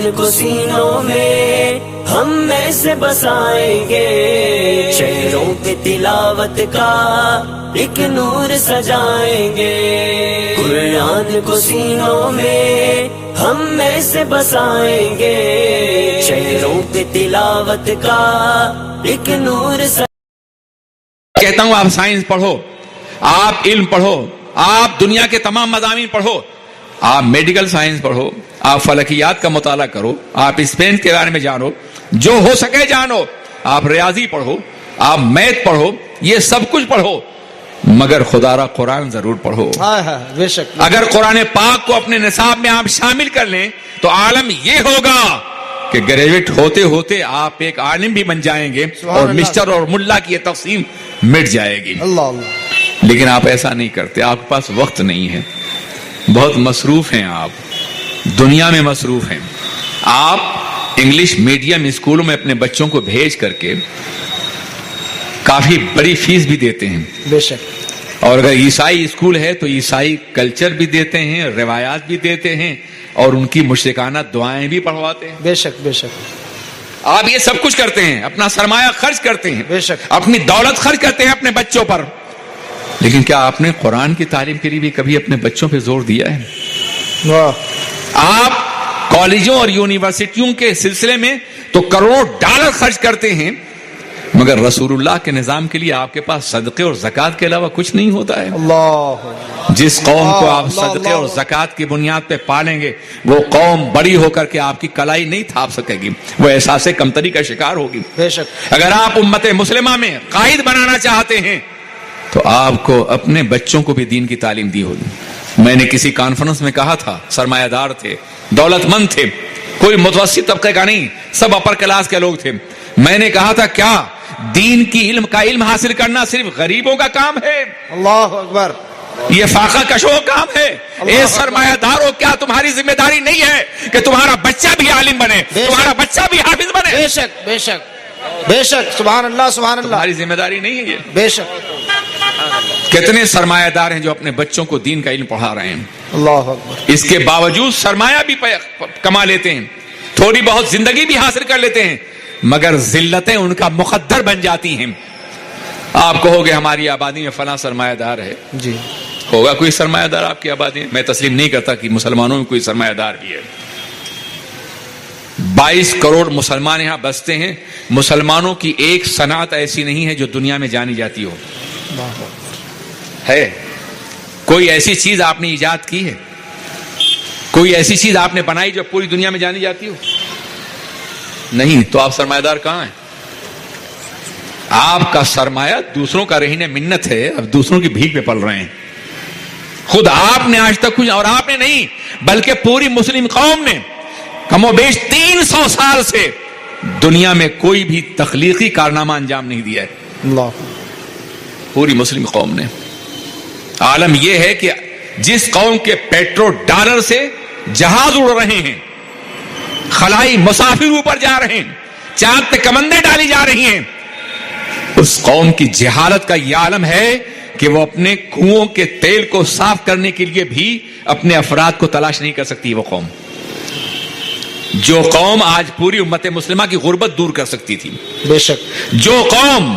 قرآن کو سینوں میں ہم میں سے بسائیں گے، شہروں پہ تلاوت کا ایک نور سجائیں گے، قرآن کو سینوں میں ہم میں سے بسائیں گے، شہروں پہ تلاوت کا ایک نور کہتا ہوں آپ سائنس پڑھو، آپ علم پڑھو، آپ دنیا کے تمام مضامین پڑھو، آپ میڈیکل سائنس پڑھو، آپ فلکیات کا مطالعہ کرو، آپ اسپین کے بارے میں جانو، جو ہو سکے جانو، آپ ریاضی پڑھو، آپ میتھ پڑھو، یہ سب کچھ پڑھو، مگر خدا را قرآن ضرور پڑھو۔ بے شک۔ اگر قرآن پاک کو اپنے نصاب میں آپ شامل کر لیں تو عالم یہ ہوگا کہ گریجویٹ ہوتے ہوتے آپ ایک عالم بھی بن جائیں گے اور مسٹر اور ملا کی یہ تقسیم مٹ جائے گی۔ اللہ اللہ۔ لیکن آپ ایسا نہیں کرتے، آپ کے پاس وقت نہیں ہے، بہت مصروف ہیں، آپ دنیا میں مصروف ہیں، آپ انگلش میڈیم اسکولوں میں اپنے بچوں کو بھیج کر کے کافی بڑی فیس بھی دیتے ہیں، بے شک۔ اور اگر عیسائی اسکول ہے تو عیسائی کلچر بھی دیتے ہیں، روایات بھی دیتے ہیں، اور ان کی مشرکانہ دعائیں بھی پڑھواتے ہیں۔ بے شک بے شک۔ آپ یہ سب کچھ کرتے ہیں، اپنا سرمایہ خرچ کرتے ہیں، بے شک، اپنی دولت خرچ کرتے ہیں اپنے بچوں پر، لیکن کیا آپ نے قرآن کی تعلیم کے لیے بھی کبھی اپنے بچوں پہ زور دیا ہے؟ واہ۔ آپ کالجوں اور یونیورسٹیوں کے سلسلے میں تو کروڑوں ڈالر خرچ کرتے ہیں، مگر رسول اللہ کے نظام کے لیے آپ کے پاس صدقے اور زکوٰۃ کے علاوہ کچھ نہیں ہوتا ہے۔ اللہ۔ جس قوم کو آپ صدقے اور زکوٰۃ کی بنیاد پہ پالیں گے وہ قوم بڑی ہو کر کے آپ کی کلائی نہیں تھاپ سکے گی، وہ احساس کمتری کا شکار ہوگی۔ بے شک۔ اگر آپ امت مسلمہ میں قائد بنانا چاہتے ہیں تو آپ کو اپنے بچوں کو بھی دین کی تعلیم دی ہوگی۔ میں نے کسی کانفرنس میں کہا تھا، سرمایہ دار تھے، دولت مند تھے، کوئی متوسط طبقے کا نہیں، سب اپر کلاس کے لوگ تھے، میں نے کہا تھا کیا دین کی علم کا علم حاصل کرنا صرف غریبوں کا کام ہے؟ اللہ اکبر۔ یہ فاقہ کشوں کا کام ہے؟ اے سرمایہ داروں، کیا تمہاری ذمہ داری نہیں ہے کہ تمہارا بچہ بھی عالم بنے، تمہارا بچہ بھی حافظ بنے؟ بے شک بے شک بے شک۔ سبحان اللہ سبحان اللہ۔ تمہاری ذمہ داری نہیں ہے یہ؟ بے شک۔ کتنے سرمایہ دار ہیں جو اپنے بچوں کو دین کا علم پڑھا رہے ہیں، اللہ اکبر۔ اس کے باوجود سرمایہ بھی کما لیتے ہیں، تھوڑی بہت زندگی بھی حاصل کر لیتے ہیں، مگر ذلتیں ان کا مقدر بن جاتی ہیں۔ آپ کہو گے ہماری آبادی میں فلاں سرمایہ دار ہے، جی ہوگا کوئی سرمایہ دار آپ کی آبادی میں؟ میں تسلیم نہیں کرتا کہ مسلمانوں میں کوئی سرمایہ دار بھی ہے۔ 22 کروڑ مسلمان یہاں بستے ہیں، مسلمانوں کی ایک صنعت ایسی نہیں ہے جو دنیا میں جانی جاتی ہو۔ ہے کوئی ایسی چیز آپ نے ایجاد کی ہے؟ کوئی ایسی چیز آپ نے بنائی جو پوری دنیا میں جانی جاتی ہو؟ نہیں، تو آپ سرمایہ دار کہاں ہیں؟ آپ کا سرمایہ دوسروں کا رہن منت ہے، اب دوسروں کی بھیک پہ پل رہے ہیں۔ خود آپ نے آج تک کچھ، اور آپ نے نہیں بلکہ پوری مسلم قوم نے کم و بیش 300 سال سے دنیا میں کوئی بھی تخلیقی کارنامہ انجام نہیں دیا ہے۔ اللہ۔ پوری مسلم قوم نے۔ عالم یہ ہے کہ جس قوم کے پیٹرو ڈالر سے جہاز اڑ رہے ہیں، خلائی مسافر اوپر جا رہے ہیں، چاند پہ کمندیں ڈالی جا رہی ہیں، اس قوم کی جہالت کا یہ عالم ہے کہ وہ اپنے کنووں کے تیل کو صاف کرنے کے لیے بھی اپنے افراد کو تلاش نہیں کر سکتی۔ وہ قوم، جو قوم آج پوری امت مسلمہ کی غربت دور کر سکتی تھی، بے شک، جو قوم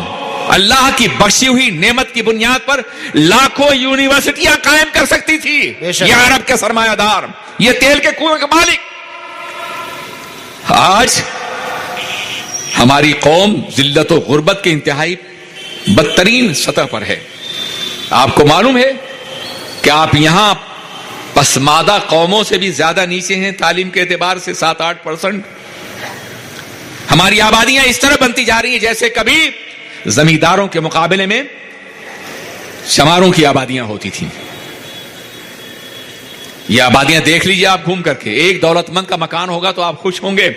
اللہ کی بخشی ہوئی نعمت کی بنیاد پر لاکھوں یونیورسٹیاں قائم کر سکتی تھی، یہ عرب کے سرمایہ دار، یہ تیل کے کنویں کے مالک، آج ہماری قوم ذلت و غربت کے انتہائی بدترین سطح پر ہے۔ آپ کو معلوم ہے کہ آپ یہاں پسماندہ قوموں سے بھی زیادہ نیچے ہیں تعلیم کے اعتبار سے، 7-8%۔ ہماری آبادیاں اس طرح بنتی جا رہی ہیں جیسے کبھی زمینداروں کے مقابلے میں شماروں کی آبادیاں ہوتی تھیں۔ یہ آبادیاں دیکھ لیجیے آپ گھوم کر کے، ایک دولت مند کا مکان ہوگا تو آپ خوش ہوں گے،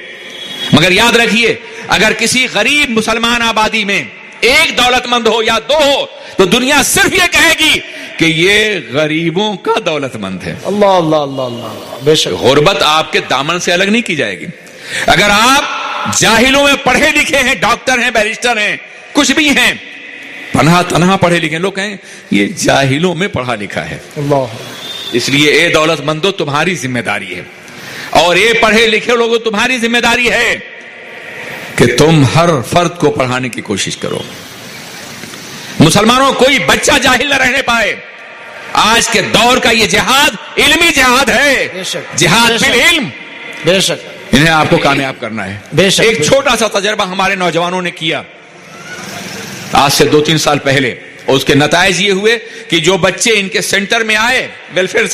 مگر یاد رکھیے اگر کسی غریب مسلمان آبادی میں ایک دولت مند ہو یا 2 ہو تو دنیا صرف یہ کہے گی کہ یہ غریبوں کا دولت مند ہے۔ اللہ اللہ اللہ اللہ، بے شک۔ غربت آپ کے دامن سے الگ نہیں کی جائے گی۔ اگر آپ جاہلوں میں پڑھے لکھے ہیں، ڈاکٹر ہیں، بیرسٹر ہیں، کچھ بھی ہیں، پناہ تنہا پڑھے لکھے لوگ کہیں یہ جاہلوں میں پڑھا لکھا ہے، اللہ۔ اس لیے اے دولت مندو تمہاری ذمہ داری ہے، اور یہ پڑھے لکھے لوگوں تمہاری ذمہ داری ہے کہ تم ہر فرد کو پڑھانے کی کوشش کرو. مسلمانوں کوئی بچہ جاہل نہ رہنے پائے. آج کے دور کا یہ جہاد علمی جہاد ہے. بے شک. جہاد بے شک. بالعلم. بے شک. انہیں آپ کو کامیاب کرنا ہے. بے شک. ایک چھوٹا سا تجربہ ہمارے نوجوانوں نے کیا آج سے 2-3 سال پہلے. اور اس کے نتائج یہ ہوئے کہ جو بچے ان کے سینٹر میں آئے ویلفیئر